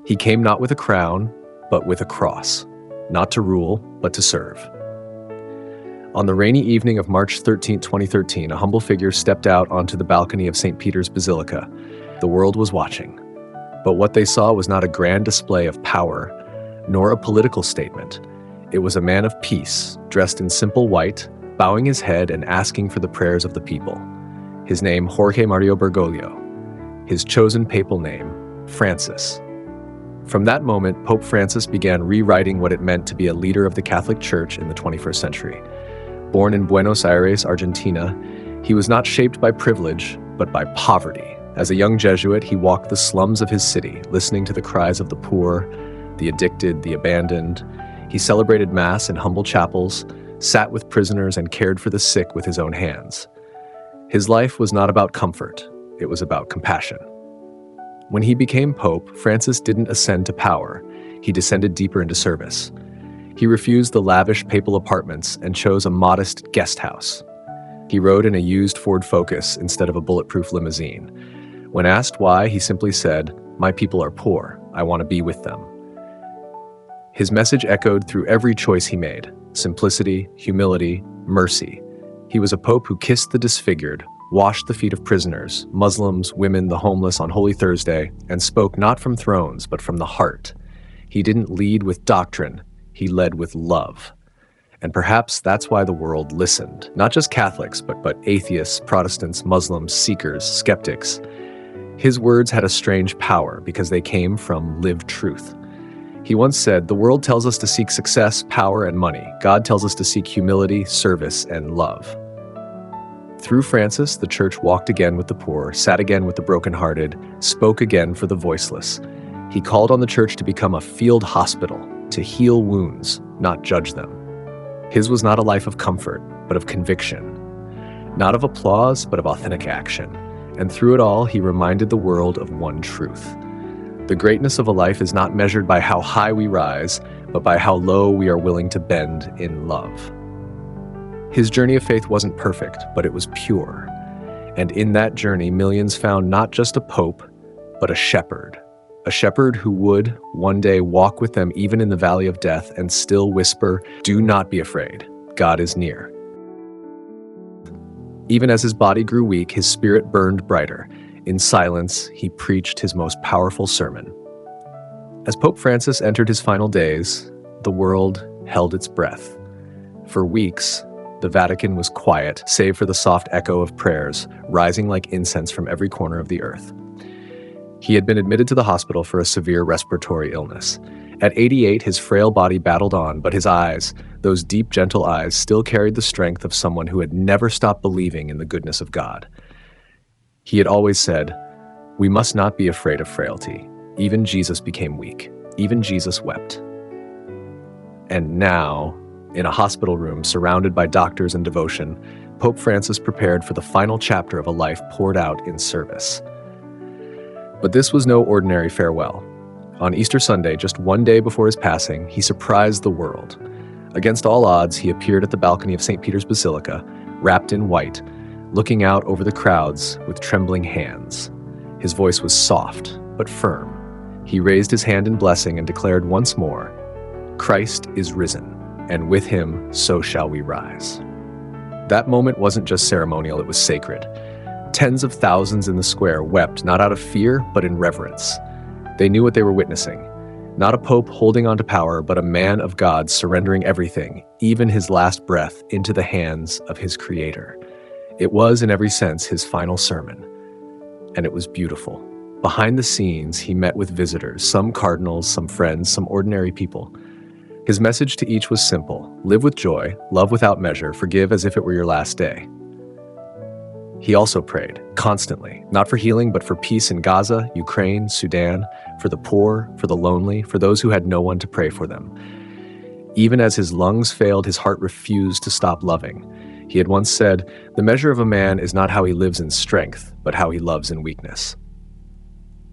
He came not with a crown, but with a cross, not to rule, but to serve. On the rainy evening of March 13, 2013, a humble figure stepped out onto the balcony of St. Peter's Basilica. The world was watching. But what they saw was not a grand display of power, nor a political statement. It was a man of peace, dressed in simple white, bowing his head and asking for the prayers of the people. His name, Jorge Mario Bergoglio. His chosen papal name, Francis. From that moment, Pope Francis began rewriting what it meant to be a leader of the Catholic Church in the 21st century. Born in Buenos Aires, Argentina, he was not shaped by privilege, but by poverty. As a young Jesuit, he walked the slums of his city, listening to the cries of the poor, the addicted, the abandoned. He celebrated Mass in humble chapels, sat with prisoners, and cared for the sick with his own hands. His life was not about comfort, it was about compassion. When he became Pope, Francis didn't ascend to power. He descended deeper into service. He refused the lavish papal apartments and chose a modest guest house. He rode in a used Ford Focus instead of a bulletproof limousine. When asked why, he simply said, "My people are poor. I want to be with them." His message echoed through every choice he made: simplicity, humility, mercy. He was a pope who kissed the disfigured, washed the feet of prisoners, Muslims, women, the homeless on Holy Thursday, and spoke not from thrones, but from the heart. He didn't lead with doctrine, he led with love. And perhaps that's why the world listened. Not just Catholics, but atheists, Protestants, Muslims, seekers, skeptics. His words had a strange power because they came from lived truth. He once said, "The world tells us to seek success, power, and money. God tells us to seek humility, service, and love." Through Francis, the Church walked again with the poor, sat again with the brokenhearted, spoke again for the voiceless. He called on the Church to become a field hospital, to heal wounds, not judge them. His was not a life of comfort, but of conviction. Not of applause, but of authentic action. And through it all, he reminded the world of one truth. The greatness of a life is not measured by how high we rise, but by how low we are willing to bend in love. His journey of faith wasn't perfect, but it was pure. And in that journey, millions found not just a pope, but a shepherd who would one day walk with them even in the valley of death and still whisper, "Do not be afraid, God is near." Even as his body grew weak, his spirit burned brighter. In silence, he preached his most powerful sermon. As Pope Francis entered his final days, the world held its breath. For weeks, the Vatican was quiet, save for the soft echo of prayers rising like incense from every corner of the earth. He had been admitted to the hospital for a severe respiratory illness. At 88, his frail body battled on, but his eyes, those deep, gentle eyes, still carried the strength of someone who had never stopped believing in the goodness of God. He had always said, "We must not be afraid of frailty. Even Jesus became weak. Even Jesus wept." And now, in a hospital room surrounded by doctors and devotion, Pope Francis prepared for the final chapter of a life poured out in service. But this was no ordinary farewell. On Easter Sunday, just one day before his passing, he surprised the world. Against all odds, he appeared at the balcony of St. Peter's Basilica, wrapped in white, looking out over the crowds with trembling hands. His voice was soft, but firm. He raised his hand in blessing and declared once more, "Christ is risen, and with him so shall we rise." That moment wasn't just ceremonial, it was sacred. Tens of thousands in the square wept not out of fear, but in reverence. They knew what they were witnessing. Not a pope holding on to power, but a man of God surrendering everything, even his last breath, into the hands of his Creator. It was, in every sense, his final sermon. And it was beautiful. Behind the scenes, he met with visitors, some cardinals, some friends, some ordinary people. His message to each was simple: live with joy, love without measure, forgive as if it were your last day. He also prayed, constantly, not for healing, but for peace in Gaza, Ukraine, Sudan, for the poor, for the lonely, for those who had no one to pray for them. Even as his lungs failed, his heart refused to stop loving. He had once said, "The measure of a man is not how he lives in strength, but how he loves in weakness."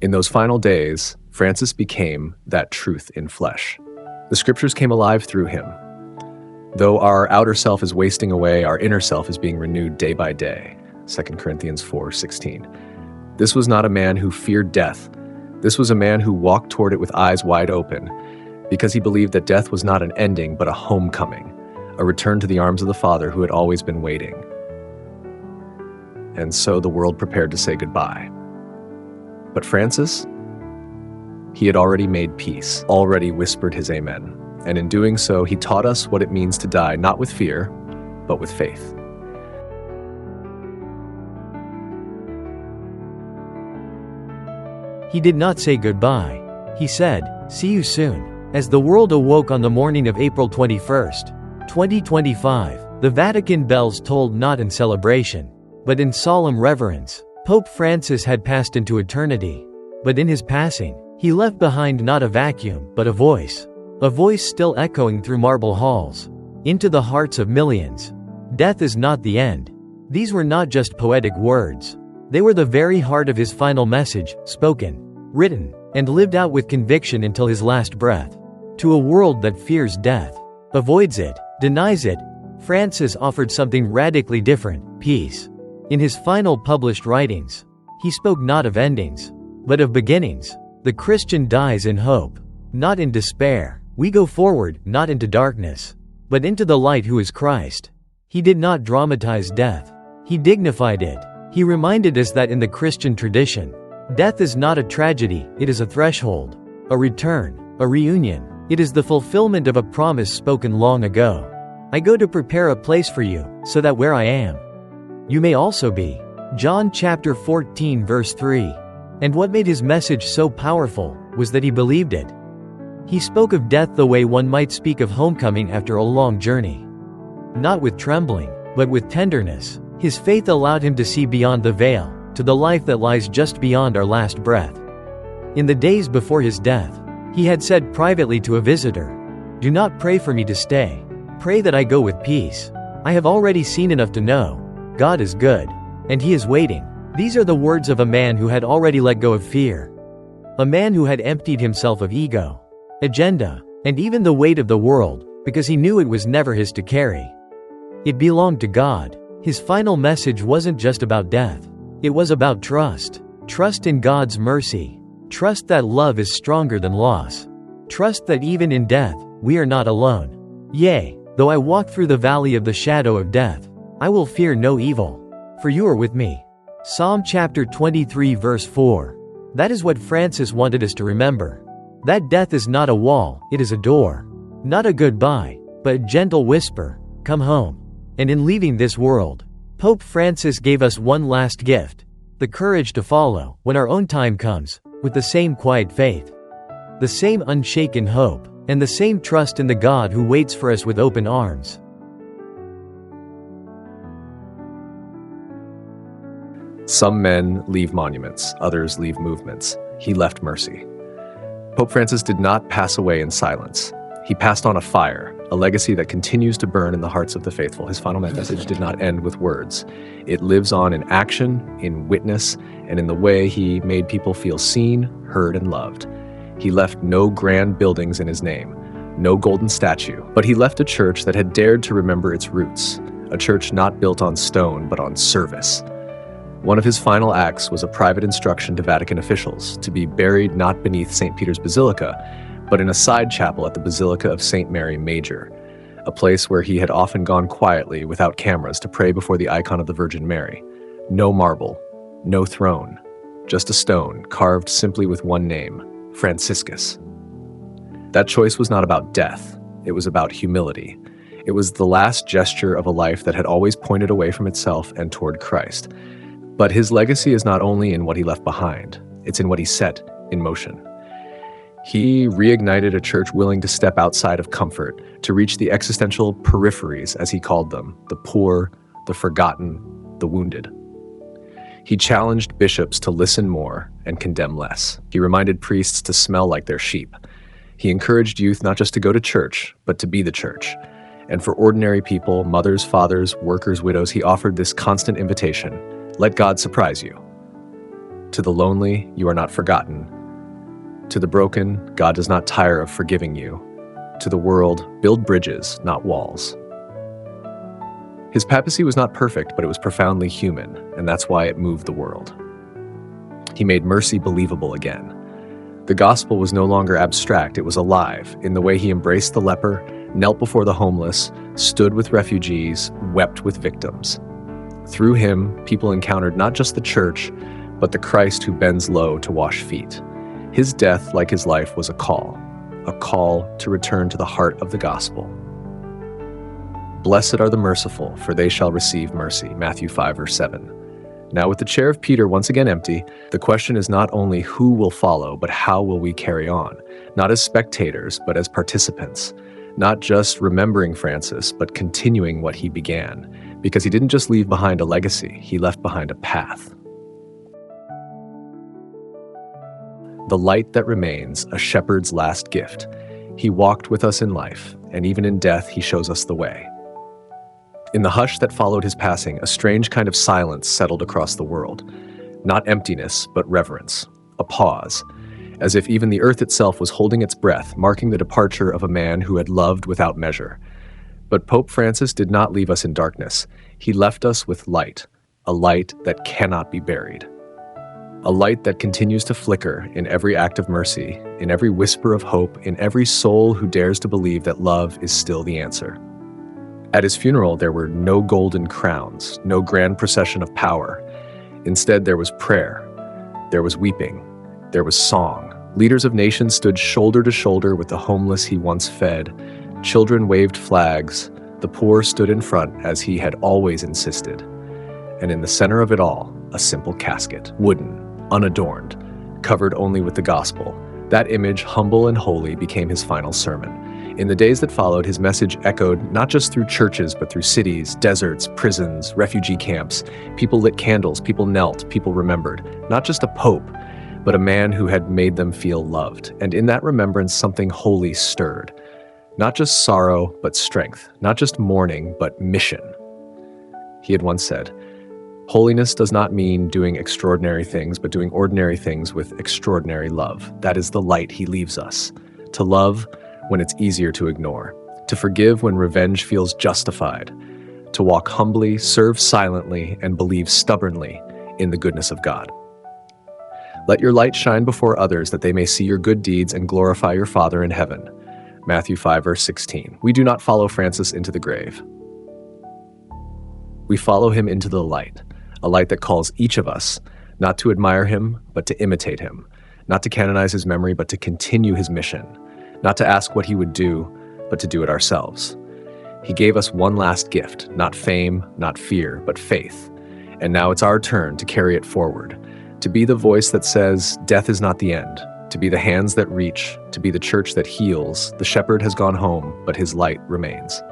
In those final days, Francis became that truth in flesh. The scriptures came alive through him. Though our outer self is wasting away, our inner self is being renewed day by day. 2 Corinthians 4:16. This was not a man who feared death. This was a man who walked toward it with eyes wide open, because he believed that death was not an ending but a homecoming, a return to the arms of the Father who had always been waiting. And so the world prepared to say goodbye. But Francis, he had already made peace, already whispered his amen. And in doing so, he taught us what it means to die, not with fear, but with faith. He did not say goodbye. He said, "See you soon." As the world awoke on the morning of April 21st, 2025, the Vatican bells tolled not in celebration, but in solemn reverence. Pope Francis had passed into eternity. But in his passing, he left behind not a vacuum, but a voice still echoing through marble halls, into the hearts of millions. Death is not the end. These were not just poetic words. They were the very heart of his final message, spoken, written, and lived out with conviction until his last breath. To a world that fears death, avoids it, denies it, Francis offered something radically different: peace. In his final published writings, he spoke not of endings, but of beginnings. The Christian dies in hope, not in despair. We go forward, not into darkness, but into the light who is Christ. He did not dramatize death. He dignified it. He reminded us that in the Christian tradition, death is not a tragedy, it is a threshold, a return, a reunion. It is the fulfillment of a promise spoken long ago. I go to prepare a place for you, so that where I am, you may also be. John chapter 14 verse 3. And what made his message so powerful was that he believed it. He spoke of death the way one might speak of homecoming after a long journey. Not with trembling, but with tenderness. His faith allowed him to see beyond the veil, to the life that lies just beyond our last breath. In the days before his death, he had said privately to a visitor, "Do not pray for me to stay. Pray that I go with peace. I have already seen enough to know God is good, and He is waiting." These are the words of a man who had already let go of fear. A man who had emptied himself of ego, agenda, and even the weight of the world, because he knew it was never his to carry. It belonged to God. His final message wasn't just about death. It was about trust. Trust in God's mercy. Trust that love is stronger than loss. Trust that even in death, we are not alone. Yea, though I walk through the valley of the shadow of death, I will fear no evil, for you are with me. Psalm chapter 23 verse 4. That is what Francis wanted us to remember. That death is not a wall, it is a door. Not a goodbye, but a gentle whisper, "Come home." And in leaving this world, Pope Francis gave us one last gift: the courage to follow, when our own time comes, with the same quiet faith, the same unshaken hope, and the same trust in the God who waits for us with open arms. Some men leave monuments, others leave movements. He left mercy. Pope Francis did not pass away in silence. He passed on a fire, a legacy that continues to burn in the hearts of the faithful. His final message did not end with words. It lives on in action, in witness, and in the way he made people feel seen, heard, and loved. He left no grand buildings in his name, no golden statue, but he left a church that had dared to remember its roots, a church not built on stone, but on service. One of his final acts was a private instruction to Vatican officials to be buried not beneath St. Peter's Basilica, but in a side chapel at the Basilica of St. Mary Major, a place where he had often gone quietly without cameras to pray before the icon of the Virgin Mary. No marble, no throne, just a stone carved simply with one name, Franciscus. That choice was not about death, it was about humility. It was the last gesture of a life that had always pointed away from itself and toward Christ. But his legacy is not only in what he left behind, it's in what he set in motion. He reignited a church willing to step outside of comfort, to reach the existential peripheries, as he called them, the poor, the forgotten, the wounded. He challenged bishops to listen more and condemn less. He reminded priests to smell like their sheep. He encouraged youth not just to go to church, but to be the church. And for ordinary people, mothers, fathers, workers, widows, he offered this constant invitation: let God surprise you. To the lonely, you are not forgotten. To the broken, God does not tire of forgiving you. To the world, build bridges, not walls. His papacy was not perfect, but it was profoundly human, and that's why it moved the world. He made mercy believable again. The gospel was no longer abstract, it was alive in the way he embraced the leper, knelt before the homeless, stood with refugees, wept with victims. Through him, people encountered not just the church, but the Christ who bends low to wash feet. His death, like his life, was a call to return to the heart of the gospel. Blessed are the merciful, for they shall receive mercy. Matthew 5, verse 7. Now, with the chair of Peter once again empty, the question is not only who will follow, but how will we carry on? Not as spectators, but as participants. Not just remembering Francis, but continuing what he began. Because he didn't just leave behind a legacy, he left behind a path. The light that remains, a shepherd's last gift. He walked with us in life, and even in death, he shows us the way. In the hush that followed his passing, a strange kind of silence settled across the world. Not emptiness, but reverence. A pause, as if even the earth itself was holding its breath, marking the departure of a man who had loved without measure. But Pope Francis did not leave us in darkness. He left us with light, a light that cannot be buried. A light that continues to flicker in every act of mercy, in every whisper of hope, in every soul who dares to believe that love is still the answer. At his funeral, there were no golden crowns, no grand procession of power. Instead, there was prayer, there was weeping, there was song. Leaders of nations stood shoulder to shoulder with the homeless he once fed. Children waved flags, the poor stood in front as he had always insisted. And in the center of it all, a simple casket, wooden, unadorned, covered only with the gospel. That image, humble and holy, became his final sermon. In the days that followed, his message echoed not just through churches, but through cities, deserts, prisons, refugee camps. People lit candles, people knelt, people remembered. Not just a pope, but a man who had made them feel loved. And in that remembrance, something holy stirred. Not just sorrow, but strength. Not just mourning, but mission. He had once said, "Holiness does not mean doing extraordinary things, but doing ordinary things with extraordinary love." That is the light he leaves us. To love when it's easier to ignore. To forgive when revenge feels justified. To walk humbly, serve silently, and believe stubbornly in the goodness of God. Let your light shine before others that they may see your good deeds and glorify your Father in heaven. Matthew 5, verse 16. We do not follow Francis into the grave. We follow him into the light, a light that calls each of us not to admire him, but to imitate him, not to canonize his memory, but to continue his mission, not to ask what he would do, but to do it ourselves. He gave us one last gift, not fame, not fear, but faith. And now it's our turn to carry it forward, to be the voice that says, death is not the end, to be the hands that reach, to be the church that heals. The shepherd has gone home, but his light remains.